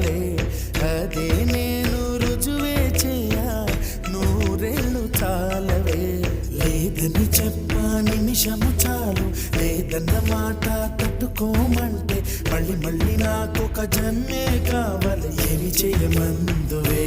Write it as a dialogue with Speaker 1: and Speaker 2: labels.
Speaker 1: కావాలే అదే నేను రుజువే చేయా నూరేళ్ళు చాలవే లేదని చెప్పా నిమిషము చాలు లేదన్న మాట తట్టుకోమంటే మళ్ళీ మళ్ళీ నాకొక జన్మే కావాలి ఏమి చేయమందువే